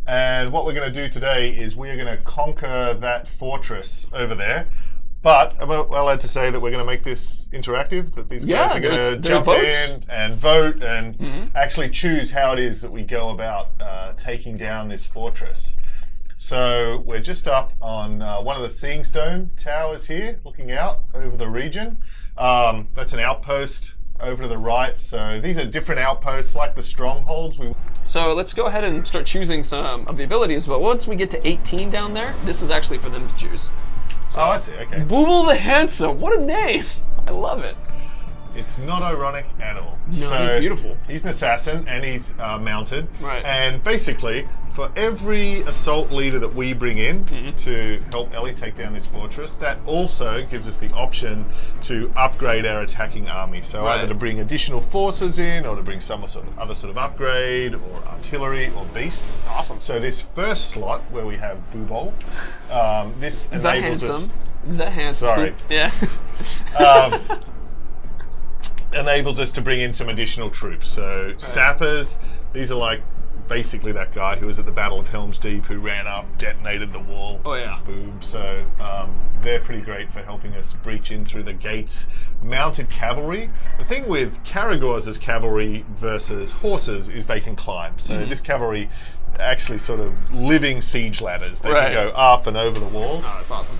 And what we're going to do today is we're going to conquer that fortress over there. But I'm well allowed to say that we're going to make this interactive, that these guys are going to jump in and vote and actually choose how it is that we go about taking down this fortress. So we're just up on one of the Seeing Stone towers here, looking out over the region. That's an outpost over to the right. So these are different outposts like the strongholds. So let's go ahead and start choosing some of the abilities, but once we get to 18 down there, this is actually for them to choose. So, oh, I see, okay. Booble the Handsome, what a name! I love it. It's not ironic at all. No, so he's beautiful. He's an assassin and he's mounted. Right. And basically, for every assault leader that we bring in to help Ellie take down this fortress, that also gives us the option to upgrade our attacking army. So either to bring additional forces in, or to bring some other sort of upgrade, or artillery, or beasts. Awesome. So this first slot where we have Booble, this enables us. The handsome. Sorry. Yeah. Enables us to bring in some additional troops. So sappers, these are like basically that guy who was at the Battle of Helm's Deep who ran up, detonated the wall. Oh yeah. Boom. So they're pretty great for helping us breach in through the gates. Mounted cavalry. The thing with Caragors as cavalry versus horses is they can climb. So this cavalry actually sort of living siege ladders. They can go up and over the walls. Oh, that's awesome.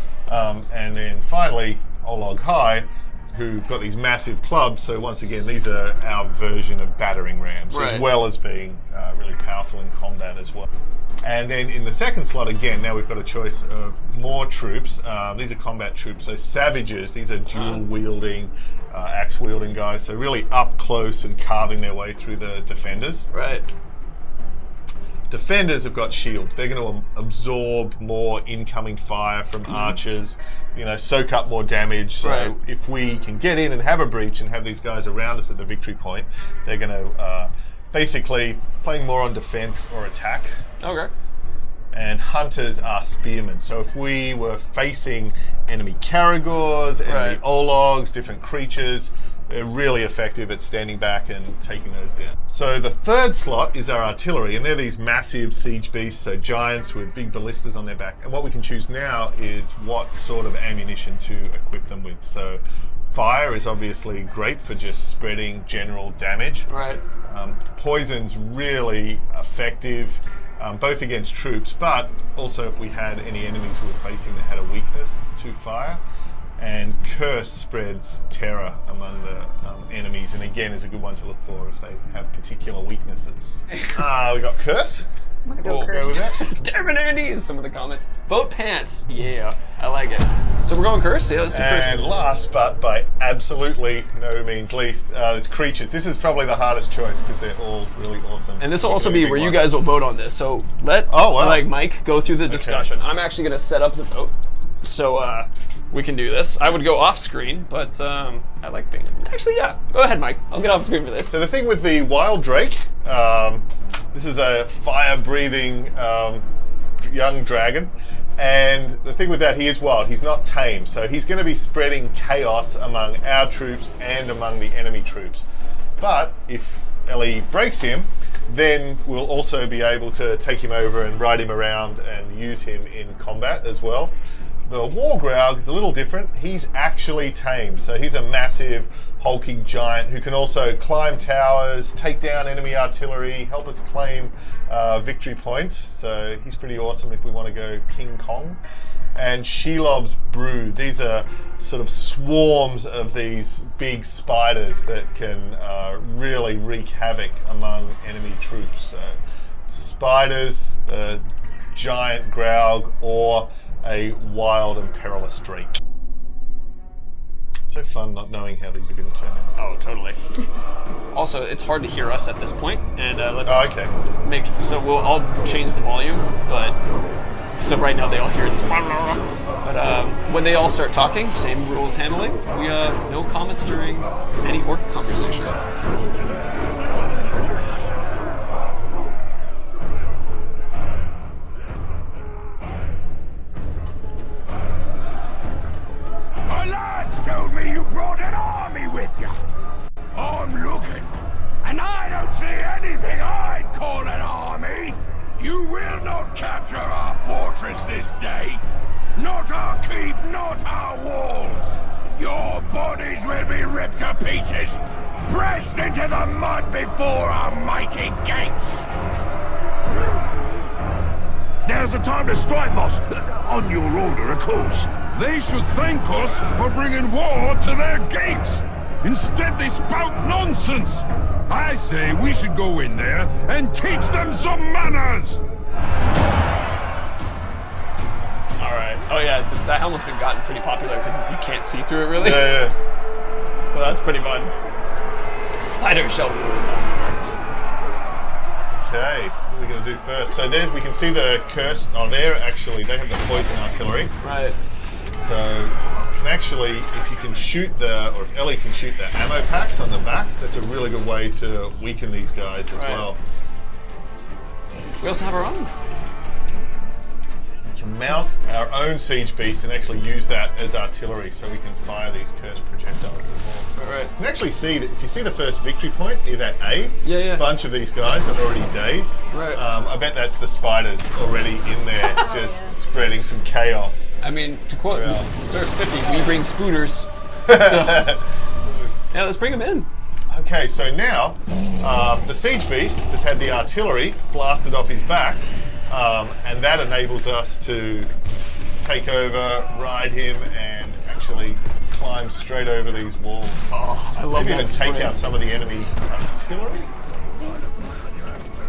And then finally, Olog High, who've got these massive clubs. So once again, these are our version of battering rams, as well as being really powerful in combat as well. And then in the second slot, again, now we've got a choice of more troops. These are combat troops, so savages. These are dual-wielding, axe-wielding guys. So really up close and carving their way through the defenders. Right. Defenders have got shields. They're going to absorb more incoming fire from archers, you know, soak up more damage. So if we can get in and have a breach and have these guys around us at the victory point, they're going to basically playing more on defense or attack. Okay. And hunters are spearmen. So if we were facing enemy Caragors, enemy Ologs, different creatures, they're really effective at standing back and taking those down. So the third slot is our artillery, and they're these massive siege beasts, so giants with big ballistas on their back. And what we can choose now is what sort of ammunition to equip them with. So fire is obviously great for just spreading general damage. Right. Poison's really effective, both against troops, but also if we had any enemies we were facing that had a weakness to fire. And Curse spreads terror among the enemies, and again is a good one to look for if they have particular weaknesses. We got Curse. I'm gonna go Go Curse. with that. Damn it, Andy, is some of the comments. Vote pants. Yeah, I like it. So we're going Curse? Yeah, let's do Curse. And last, but by absolutely no means least, there's creatures. This is probably the hardest choice because they're all really awesome. And this will also be where you guys will vote on this. So let like Mike go through the discussion. I'm actually going to set up the vote so we can do this. I would go off screen, but I like being... Actually, yeah. Go ahead, Mike. I'll get off screen for this. So the thing with the Wild Drake, this is a fire-breathing young dragon. And the thing with that, he is wild. He's not tame. So he's going to be spreading chaos among our troops and among the enemy troops. But if Ellie breaks him, then we'll also be able to take him over and ride him around and use him in combat as well. The Wargraug is a little different. He's actually tame, so he's a massive, hulking giant who can also climb towers, take down enemy artillery, help us claim victory points. So he's pretty awesome if we want to go King Kong. And Shelob's Brood. These are sort of swarms of these big spiders that can really wreak havoc among enemy troops. So spiders, giant Graug, or a wild and perilous Drake. So fun not knowing how these are going to turn out. Oh, totally. Also, it's hard to hear us at this point, and let's make so I'll change the volume, but so right now they all hear this. But when they all start talking, same rules handling. We no comments during any orc conversation. My lads told me you brought an army with you. I'm looking, and I don't see anything I'd call an army. You really will not capture our fortress this day. Not our keep, not our walls. Your bodies will be ripped to pieces, pressed into the mud before our mighty gates. Now's the time to strike, Moss. On your order, of course. They should thank us for bringing war to their gates. Instead, they spout nonsense. I say we should go in there and teach them some manners. Alright. Oh yeah, that helmet's been gotten pretty popular because you can't see through it really. Yeah. So that's pretty fun. Spider shell. Okay, what are we going to do first? So there we can see the curse. Oh, there actually, they have the poison artillery. Right. So you can actually, if you can shoot or if Ellie can shoot the ammo packs on the back, that's a really good way to weaken these guys as well. We also have our own. We can mount our own siege beast and actually use that as artillery, so we can fire these cursed projectiles as well. Right. You can actually see that if you see the first victory point near that A, a bunch of these guys are already dazed. Right. I bet that's the spiders already in there, just spreading some chaos. I mean, to quote Sir Spiffy, we bring spooters. So, yeah, let's bring them in. Okay, so now the siege beast has had the artillery blasted off his back, and that enables us to take over, ride him, and actually climb straight over these walls. Oh, I love maybe even take out some of the enemy artillery.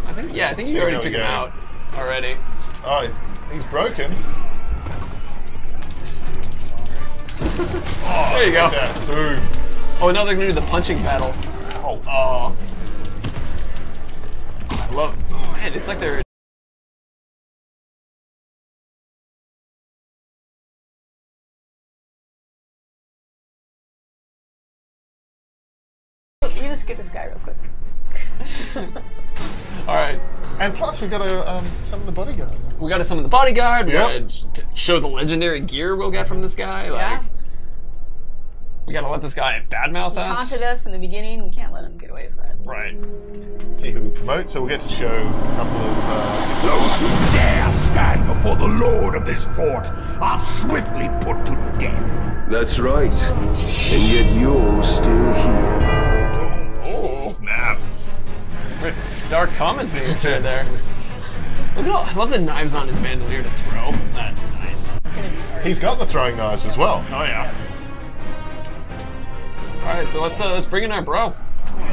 I think you already took him out already. Oh, he's broken. Oh, there you go. That. Boom. Oh, now they're gonna do the punching battle. Oh. I love. Man, it's like they're. We just get this guy real quick. All right. And plus, we got to summon the bodyguard. We got to summon the bodyguard. Yep. We got to show the legendary gear we'll get from this guy. Like, Yeah. we got to let this guy badmouth us. Taunted us in the beginning. We can't let him get away with that. Right. See who we promote. So we'll get to show a couple of. Those who dare stand before the lord of this fort are swiftly put to death. That's right. And yet you're still here. Oh, snap. Dark comments being shared there. Look at all. I love the knives on his bandolier to throw. That's nice. It's gonna be hard. He's got the throwing knives as well. Oh yeah. All right, so let's bring in our bro.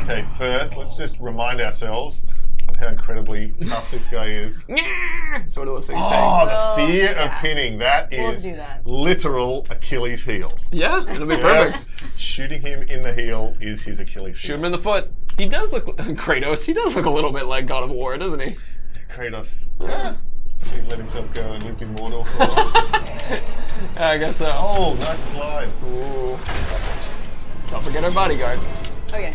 Okay, first let's just remind ourselves of how incredibly tough this guy is. That's what it looks like he's Oh, saying. the fear of pinning. That is do that. literal Achilles heel. Yeah, it'll be perfect. Shooting him in the heel is his Achilles heel. Shoot him in the foot. He does look Kratos. He does look a little bit like God of War, doesn't he? Kratos. Yeah. He let himself go and lived in Mordor for a while. Yeah, I guess so. Oh, nice slide. Ooh. Don't forget our bodyguard. Okay.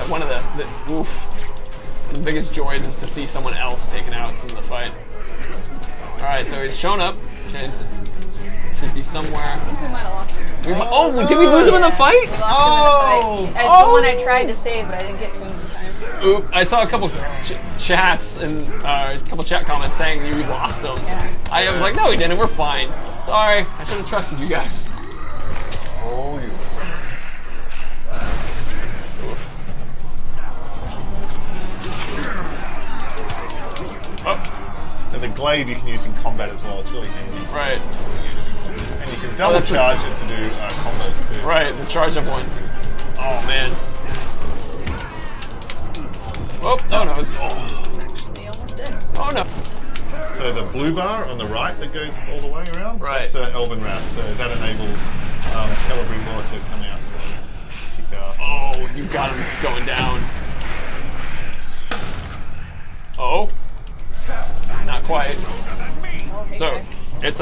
One of the biggest joys is to see someone else taking out some of the fight. All right, so he's shown up and should be somewhere. I think we might have lost him. Did we lose him in the fight? We lost him in the fight. It's the one I tried to save, but I didn't get to him in time. Oop, I saw a couple chats and a couple chat comments saying you lost him. Yeah. I was like, no, we didn't. We're fine. Sorry, I should have trusted you guys. Oh, you. So the glaive you can use in combat as well. It's really handy. Right. And you can double charge it to do combos too. Right, the charge up one. Oh man. Oh no, no. He almost did. Oh no. So the blue bar on the right that goes all the way around, Right. that's Elven Wrath. So that enables Celebrimbor to come out and kick ass. Oh, you got him going down. Oh. Not quite. So,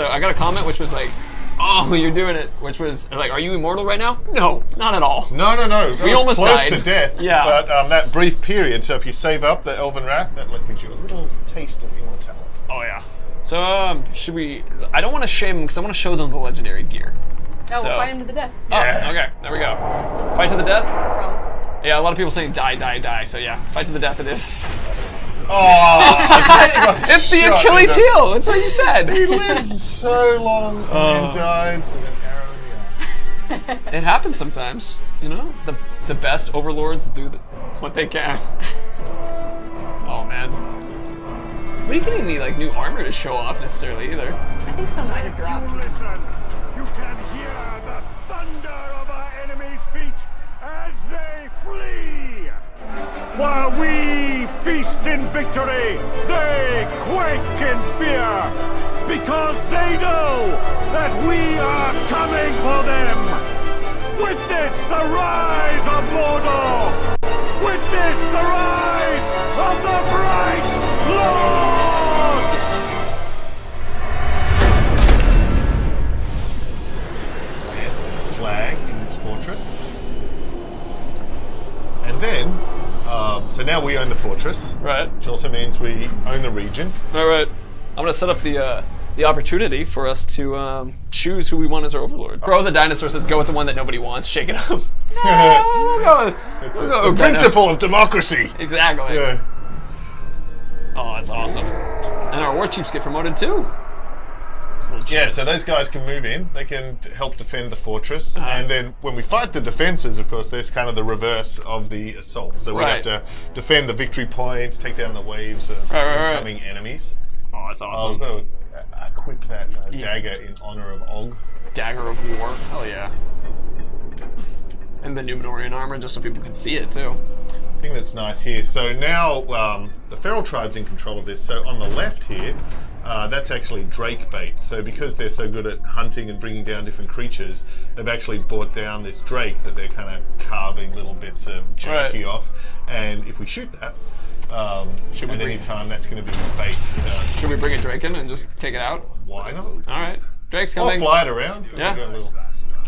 I got a comment which was like, oh, you're doing it, which was like, are you immortal right now? No, not at all. No. That We was almost close died. to death. Yeah. But that brief period, so if you save up the Elven Wrath, that gives you a little taste of immortality. Oh yeah. So, should we, I don't want to shame them because I want to show them the legendary gear. No, So- we'll fight him to the death. Yeah. Oh, okay, there we go. Fight to the death? Wrong. Yeah, a lot of people saying die, die, die, so yeah, fight to the death it is. Oh, it's the Achilles heel. That's what you said. He lived so long and then died with an arrow in the arm. It happens sometimes. You know, the best overlords do what they can. Oh man. We didn't get any like new armor to show off necessarily either. I think some might have dropped. You listen. You can hear the thunder of our enemies' feet as they flee. While we feast in victory, they quake in fear, because they know that we are coming for them. Witness the rise of Mordor! Witness the rise of the Bright Lord! Flag in this fortress. And then, so now we own the fortress. Right. Which also means we own the region. All right. I'm gonna set up the opportunity for us to choose who we want as our overlord. Bro, the dinosaur says go with the one that nobody wants. Shake it up. No, we'll go. It's the principle of democracy. Exactly. Yeah. Oh, that's awesome. And our war chiefs get promoted too. Yeah, so those guys can move in. They can help defend the fortress. And then when we fight the defenses, of course, there's kind of the reverse of the assault. So we have to defend the victory points, take down the waves of incoming enemies. Oh, that's awesome. We've got to equip that dagger in honor of Og. Dagger of War. Hell yeah. And the Númenórean armor, just so people can see it too. I think that's nice here. So now the feral tribe's in control of this. So on the left here, that's actually drake bait. So because they're so good at hunting and bringing down different creatures, they've actually brought down this drake that they're kind of carving little bits of jerky off. And if we shoot that, at any time, that's going to be bait. Should we bring a drake in and just take it out? Why not? All right. Drake's coming. I'll fly it around. Yeah.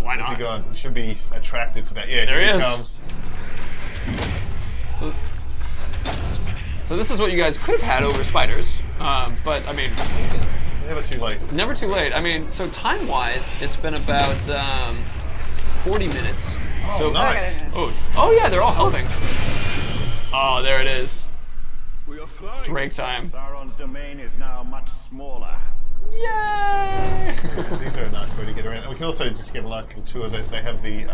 Why not? Where's he going? He should be attracted to that. Yeah, there here he is. Comes. So this is what you guys could have had over spiders, but I mean, it's never too late. Never too late. I mean, so time-wise, it's been about 40 minutes. Oh, so nice. Oh yeah, they're all helping. Oh, there it is. We are flying. Drake time. Sauron's domain is now much smaller. Yay! These are a nice way to get around. And we can also just get a nice little tour. They have the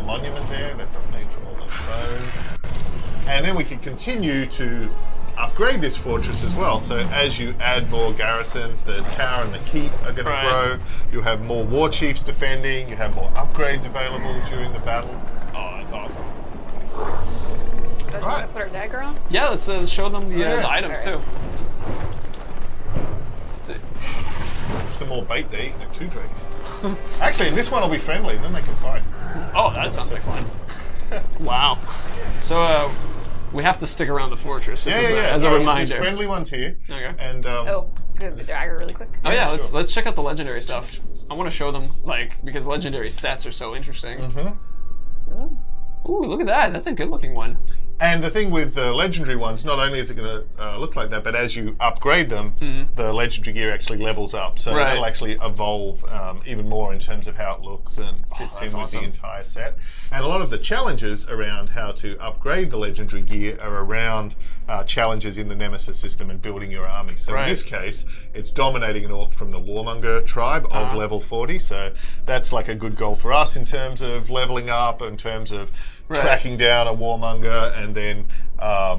monument there that made from all the bones. And then we can continue to upgrade this fortress as well. So as you add more garrisons, the tower and the keep are going to grow. You'll have more war chiefs defending. You have more upgrades available during the battle. Oh, that's awesome. Do you want to put our dagger on? Yeah, let's show them the items too. Let's see. Some more bait there. You can have 2 drakes. Actually, this one will be friendly, and then they can fight. Oh, that sounds like fun. Wow. So we have to stick around the fortress as a reminder. There's friendly ones here. Okay. And good the dagger really quick. Oh yeah, let's check out the legendary stuff. I want to show them because legendary sets are so interesting. Ooh, look at that. That's a good looking one. And the thing with the legendary ones, not only is it going to look like that, but as you upgrade them, the legendary gear actually levels up. So it'll actually evolve even more in terms of how it looks and fits in with the entire set. And a lot of the challenges around how to upgrade the legendary gear are around challenges in the Nemesis system and building your army. So in this case, it's dominating an orc from the Warmonger tribe of level 40. So that's like a good goal for us in terms of leveling up, in terms of tracking down a Warmonger, and then I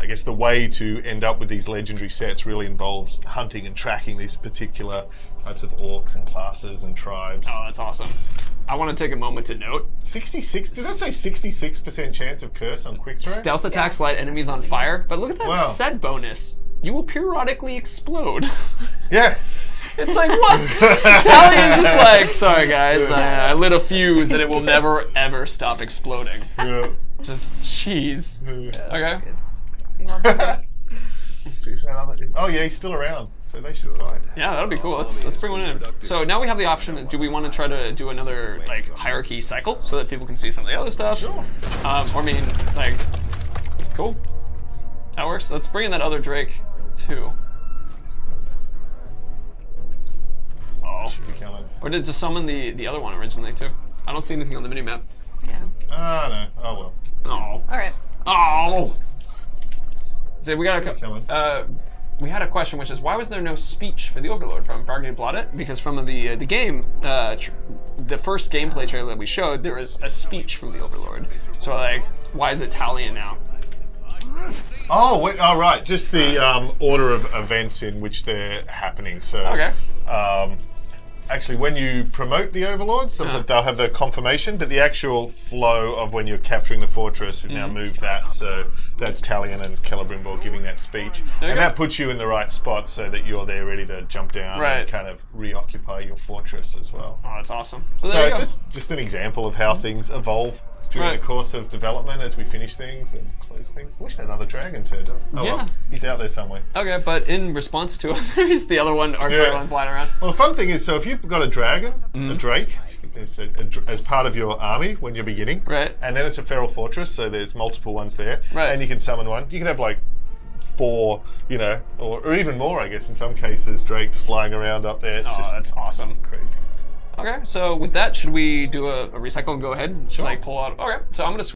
guess the way to end up with these legendary sets really involves hunting and tracking these particular types of orcs and classes and tribes. Oh, that's awesome. I want to take a moment to note. 66, did that say 66% chance of curse on quick throw? Stealth attacks light enemies on fire, but look at that set bonus. You will periodically explode. Yeah. It's like, what? Italians is like, sorry guys, I lit a fuse and it will never ever stop exploding. Yeah. Just cheese. Okay. Oh yeah, he's still around, so they should fight. Yeah, that'll be cool. Let's bring one in. So now we have the option. Do we want to try to do another hierarchy cycle so that people can see some of the other stuff? Sure. Cool. That works. Let's bring in that other Drake too. Or did it just summon the other one originally too? I don't see anything on the minimap. Yeah. Ah, no. Oh well. Oh. Alright. Oh. So we got we had a question, which is why was there no speech for the Overlord from Fargate Bloddet? Because from the game, the first gameplay trailer that we showed, there was a speech from the Overlord. So like, why is it Talion now? Oh, wait, oh right, just the order of events in which they're happening. So, okay. Actually, when you promote the Overlords, they'll have the confirmation, but the actual flow of when you're capturing the fortress, we've now moved that, so that's Talion and Celebrimbor giving that speech. And that puts you in the right spot so that you're there ready to jump down and kind of reoccupy your fortress as well. Oh, that's awesome. So that's just an example of how things evolve during the course of development as we finish things and close things. I wish that other dragon turned up. Oh, well, he's out there somewhere. Okay, but in response to others, the other one, one flying around. Well, the fun thing is, so if you've got a dragon, a drake, as part of your army when you're beginning, and then it's a feral fortress, so there's multiple ones there, and you can summon one. You can have like 4, you know, or even more, I guess, in some cases, drakes flying around up there. It's just that's awesome. Crazy. Okay, so with that, should we do a recycle and go ahead? Should I pull out? Okay, so I'm going to